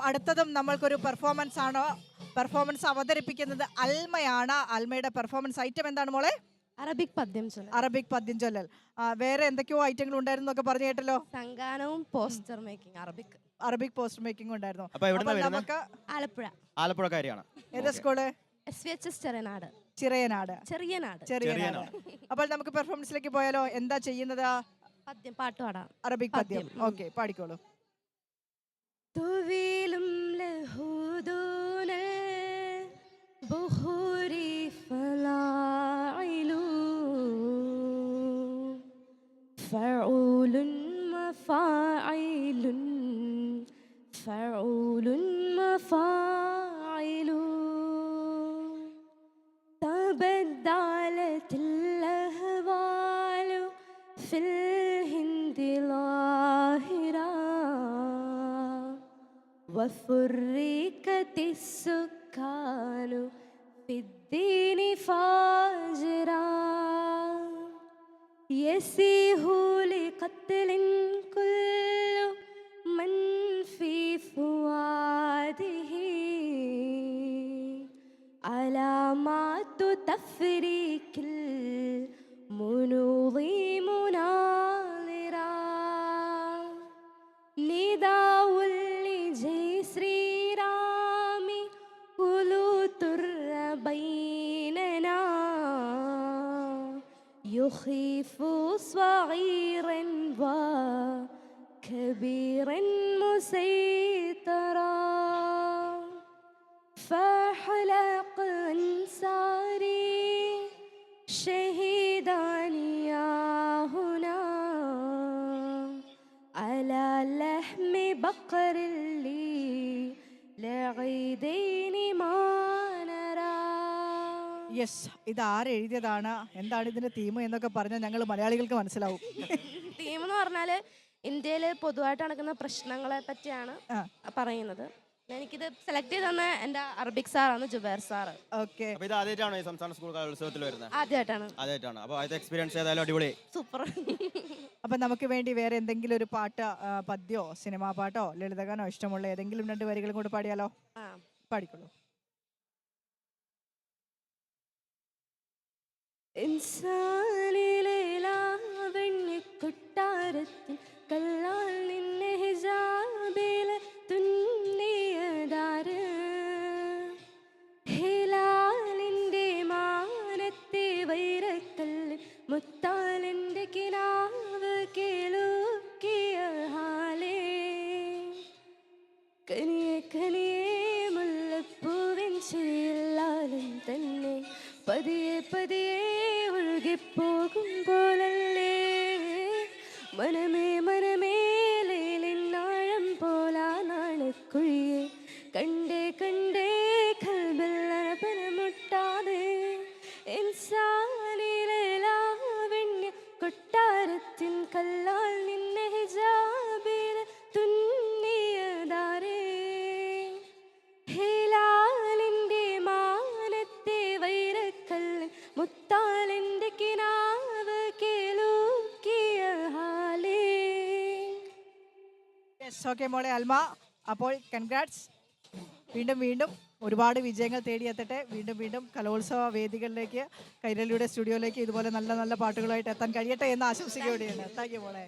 അടുത്തതും നമ്മൾക്കൊരു പെർഫോമൻസ് ആണ്. പെർഫോമൻസ് അവതരിപ്പിക്കുന്നത് അൽമയാണ്. അൽമയുടെ പെർഫോമൻസ് ഐറ്റം എന്താണ് മോളെ? അറബിക് പദ്യം ചൊല്ലൽ. അറബിക് പദ്യം ചൊല്ലൽ. വേറെ എന്തൊക്കെയോ ഐറ്റങ്ങൾ ഉണ്ടായിരുന്നു എന്നൊക്കെ പറഞ്ഞു കേട്ടല്ലോ. സംഗാനവും poster making. Arabic poster making ഉണ്ടായിരുന്നു. നമുക്ക് ആലപ്പുഴ. ആലപ്പുഴക്കാരിയാണ്. ഏതാ സ്കൂള്? SVHS ചെറിയനാട്. ചെറിയനാട്. അപ്പോൾ നമുക്ക് പെർഫോമൻസിലേക്ക് പോയാലോ? എന്താ ചെയ്യുന്നത്? പദ്യം പാട്ട് പാടാം. അറബിക് പദ്യം. ഓക്കെ, പാടിക്കോളൂ. തുവീലും ലഹൂദൂനൽ ബുഹൂരി ഫലാഇലു ഫഊലുൻ മഫാഇലുൻ ഫഊലുൻ മഫാഇലു തബദ്ദലത്തിൽ അഹ്വാലു ഫിൽ ഹിന്ദി ലാഹിറാ وفرقت السكان في الدين فاجرا يسيه لقتل كل من في فؤاده علامات تفريق المنوضي مناظرا نداء لجي ശ്രീരാമി ഉലൂതുർ ബൈനനാ യുഖീഫു സ്വഗീറൻ വകബീറൻ മുസൈതറാ فحلق أنصاري شهيداني يا هنا على لحم بقر لي لعيدين ما نرى. യെസ്, ഇത് ആരെഴുതിയതാണ്, എന്താണ് ഇതിന്റെ തീം എന്നൊക്കെ പറഞ്ഞാൽ ഞങ്ങൾ മലയാളികൾക്ക് മനസ്സിലാവും. തീം എന്ന് പറഞ്ഞാല് ഇന്ത്യയിൽ പൊതുവായിട്ട് നടക്കുന്ന പ്രശ്നങ്ങളെ പറ്റിയാണ് പറയുന്നത്. എനിക്കിത് സെലക്ട് ചെയ്ത് തന്നെ എന്റെ അറബിക് സാറാണ്, ജുബൈർ സാറ്. ഓക്കെ, ഇത് ആദ്യമായിട്ടാണോ ഈ സംസ്ഥാന സ്കൂൾ കലോത്സവത്തിൽ വരുന്നത്? ആദ്യമായിട്ടാണ്. അപ്പോൾ ആദ്യത്തെ എക്സ്പീരിയൻസ് ഏതായാലും അടിപൊളി, സൂപ്പർ. അപ്പൊ നമുക്ക് വേണ്ടി വേറെ എന്തെങ്കിലും ഒരു പാട്ട്, പദ്യോ സിനിമാ പാട്ടോ ലളിതഗാനോ ഇഷ്ടമുള്ള ഏതെങ്കിലും 2 വരികളും കൂടെ പാടിയാലോ? പാടിക്കോളൂ. ഇൻസാനിലെ ലാവണ്യക്കൊട്ടാരത്തിൽ കല്ലാൽ നിന്നെ ഹിജാബില് തുന്നിയതാര് ഹിലാലിന്റെ മാനത്തെ വൈരക്കല്ലിൽ മുത്താലിന്റെ കിനാവ് കേളുക്കിയ ഹാലേ കനിയെ കനിയെ മുല്ലപ്പൂവിൻ ചിരിയില്ലാലും തന്നെ പതിയെ പതിയെ ഒഴുകിപ്പോകും പോലല്ലേ മനമേ മനമേലിന്നാഴം പോലാ നാണക്കുഴിയെ കണ്ടേ കണ്ടേ കൽബില്ലനപനമുട്ടാതെ ഇൻസാനിലെ ലാവണ്യ കൊട്ടാരത്തിൻ കല്ലാൽ നിന്നെ ഹിജാബിൽ തുന്നിയതാരേ ഹിലാലിന്റെ മാനത്തെ വൈരക്കല്ലിൽ മുത്താലിന്റെ കിനാവ് കേളുക്കിയ ഹാലേ. ഓക്കെ മോളെ അൽമ, അപ്പോൾ കൺഗ്രാറ്റ്സ്. വീണ്ടും വീണ്ടും ഒരുപാട് വിജയങ്ങൾ തേടിയെത്തട്ടെ. വീണ്ടും വീണ്ടും കലോത്സവ വേദികളിലേക്ക്, കൈരളിയുടെ സ്റ്റുഡിയോയിലേക്ക് ഇതുപോലെ നല്ല നല്ല പാട്ടുകളായിട്ട് എത്താൻ കഴിയട്ടെ എന്ന് ആശംസിക്കുകയാണ്. താങ്ക് യു മോളെ.